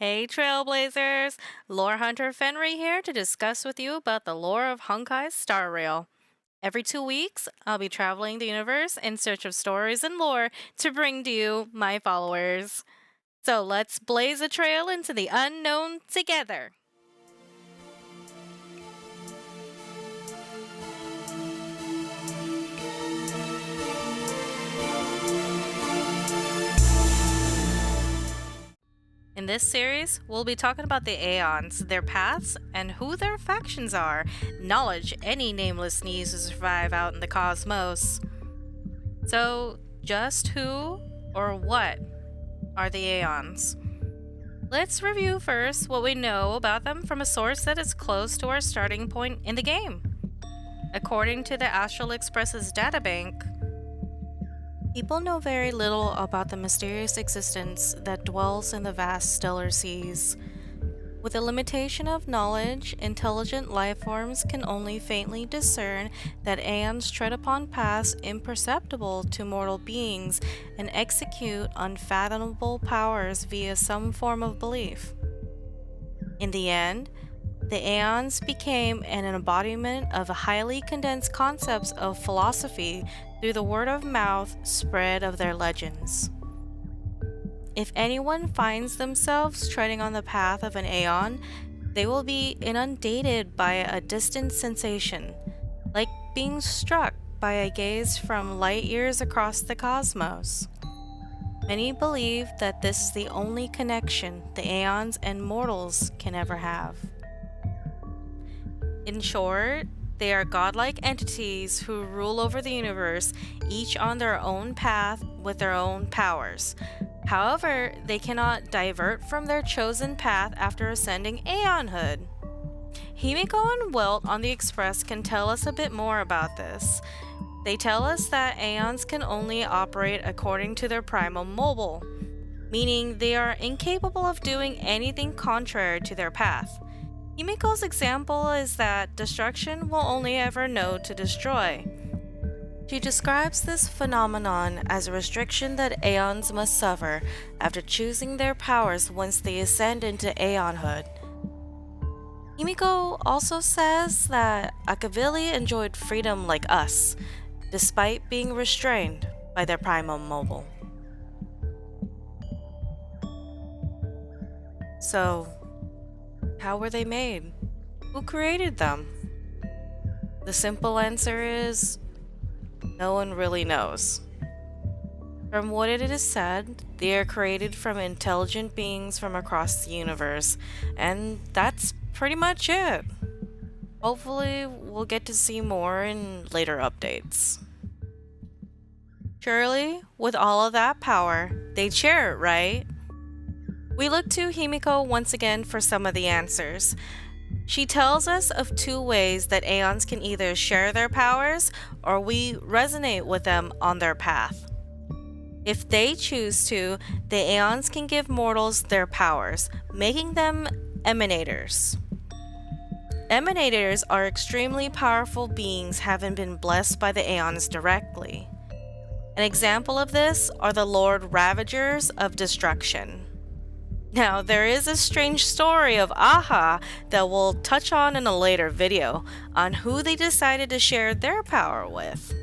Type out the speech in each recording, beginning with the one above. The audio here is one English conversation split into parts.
Hey Trailblazers! Lore Hunter Fenry here to discuss with you about the lore of Honkai's Star Rail. Every 2 weeks, I'll be traveling the universe in search of stories and lore to bring to you, my followers. So let's blaze a trail into the unknown together! In this series, we'll be talking about the Aeons, their paths, and who their factions are. Knowledge any nameless needs to survive out in the cosmos. So, just who or what are the Aeons? Let's review first what we know about them from a source that is close to our starting point in the game. According to the Astral Express's databank, people know very little about the mysterious existence that dwells in the vast stellar seas. With a limitation of knowledge, intelligent life forms can only faintly discern that Aeons tread upon paths imperceptible to mortal beings and execute unfathomable powers via some form of belief. In the end, the Aeons became an embodiment of highly condensed concepts of philosophy through the word of mouth spread of their legends. If anyone finds themselves treading on the path of an Aeon, they will be inundated by a distant sensation, like being struck by a gaze from light years across the cosmos. Many believe that this is the only connection the Aeons and mortals can ever have. In short, they are godlike entities who rule over the universe, each on their own path with their own powers. However, they cannot divert from their chosen path after ascending Aeonhood. Himiko and Welt on the Express can tell us a bit more about this. They tell us that Aeons can only operate according to their primal mobile, meaning they are incapable of doing anything contrary to their path. Himiko's example is that destruction will only ever know to destroy. She describes this phenomenon as a restriction that Aeons must suffer after choosing their powers once they ascend into Aeonhood. Himiko also says that Akavili enjoyed freedom like us, despite being restrained by their primal mobile. So, how were they made? Who created them? The simple answer is no one really knows. From what it is said, they are created from intelligent beings from across the universe, and that's pretty much it. Hopefully, we'll get to see more in later updates. Surely, with all of that power, they'd share it, right? We look to Himiko once again for some of the answers. She tells us of 2 ways that Aeons can either share their powers or we resonate with them on their path. If they choose to, the Aeons can give mortals their powers, making them emanators. Emanators are extremely powerful beings having been blessed by the Aeons directly. An example of this are the Lord Ravagers of Destruction. Now, there is a strange story of Aha that we'll touch on in a later video on who they decided to share their power with.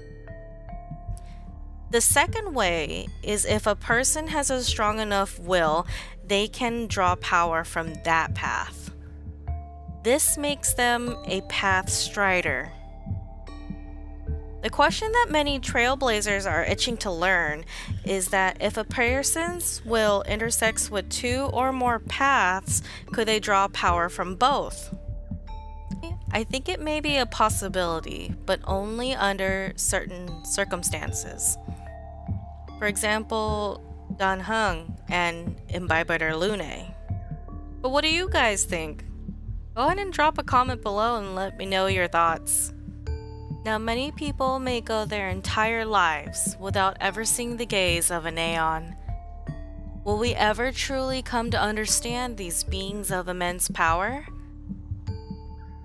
The second way is if a person has a strong enough will, they can draw power from that path. This makes them a path strider. The question that many trailblazers are itching to learn is that if a person's will intersects with 2 or more paths, could they draw power from both? I think it may be a possibility, but only under certain circumstances. For example, Dan Heng and Imbibitor Lune. But what do you guys think? Go ahead and drop a comment below and let me know your thoughts. Now, many people may go their entire lives without ever seeing the gaze of an Aeon. Will we ever truly come to understand these beings of immense power?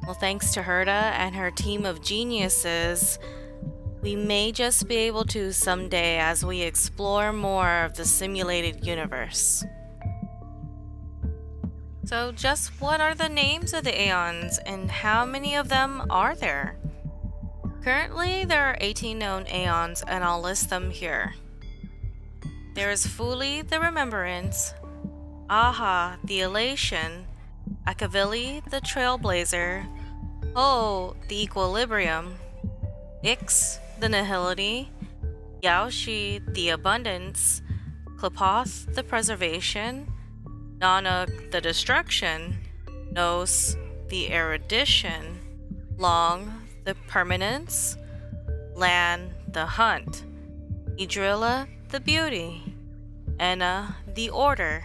Well, thanks to Herta and her team of geniuses, we may just be able to someday as we explore more of the simulated universe. So, just what are the names of the Aeons and how many of them are there? Currently, there are 18 known Aeons, and I'll list them here. There is Fuli the Remembrance, Aha the Elation, Akavili the Trailblazer, Ho the Equilibrium, Ix the Nihility, Yaoshi the Abundance, Klapoth the Preservation, Nanak the Destruction, Nos the Erudition, Long the Permanence, Lan the Hunt, Idrilla the Beauty, Enna the Order,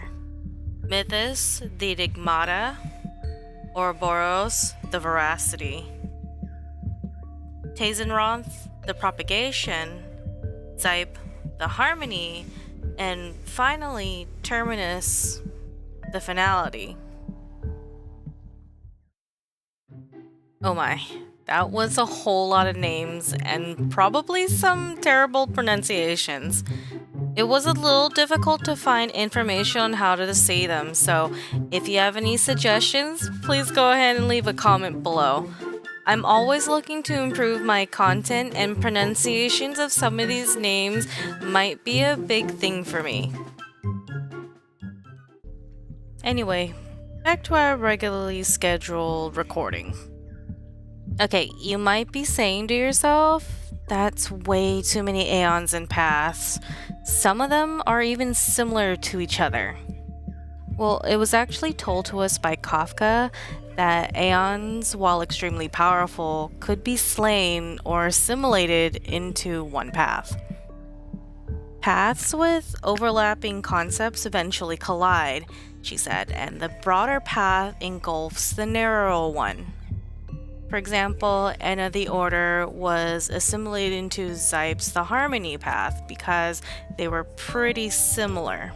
Mythos the Enigmata, Ouroboros the Veracity, Tazenroth the Propagation, Zype the Harmony, and finally Terminus the Finality. Oh my, that was a whole lot of names and probably some terrible pronunciations. It was a little difficult to find information on how to say them, so if you have any suggestions, please go ahead and leave a comment below. I'm always looking to improve my content, and pronunciations of some of these names might be a big thing for me. Anyway, back to our regularly scheduled recording. Okay, you might be saying to yourself, that's way too many Aeons and paths. Some of them are even similar to each other. Well, it was actually told to us by Kafka that Aeons, while extremely powerful, could be slain or assimilated into one path. Paths with overlapping concepts eventually collide, she said, and the broader path engulfs the narrower one. For example, Enna the Order was assimilated into Zype's the Harmony path because they were pretty similar.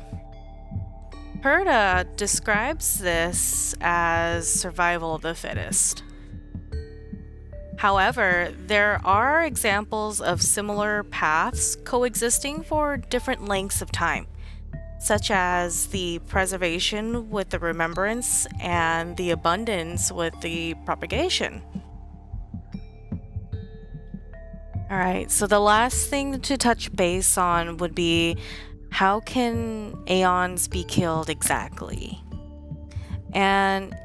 Herta describes this as survival of the fittest. However, there are examples of similar paths coexisting for different lengths of time, such as the preservation with the remembrance and the abundance with the propagation. Alright, so the last thing to touch base on would be, how can Aeons be killed exactly? And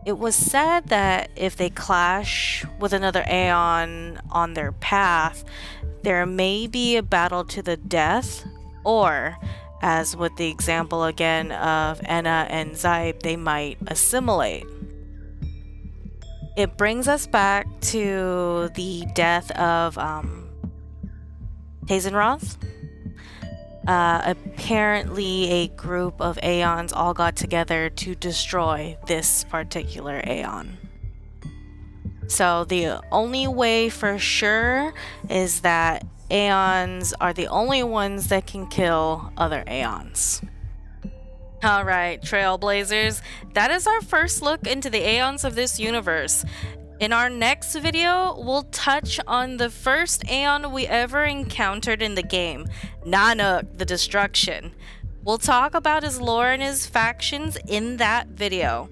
it was said that if they clash with another Aeon on their path, there may be a battle to the death, or, as with the example again of Enna and Zype, they might assimilate. It brings us back to the death of Tazenroth. Apparently a group of Aeons all got together to destroy this particular Aeon. So the only way for sure is that Aeons are the only ones that can kill other Aeons. Alright, Trailblazers, that is our first look into the Aeons of this universe. In our next video, we'll touch on the first Aeon we ever encountered in the game, Nanak the Destruction. We'll talk about his lore and his factions in that video.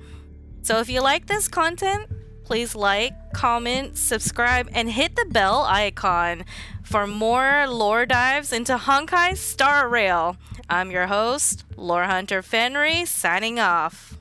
So if you like this content, please like, comment, subscribe, and hit the bell icon for more lore dives into Honkai Star Rail. I'm your host, Lore Hunter Fenry, signing off.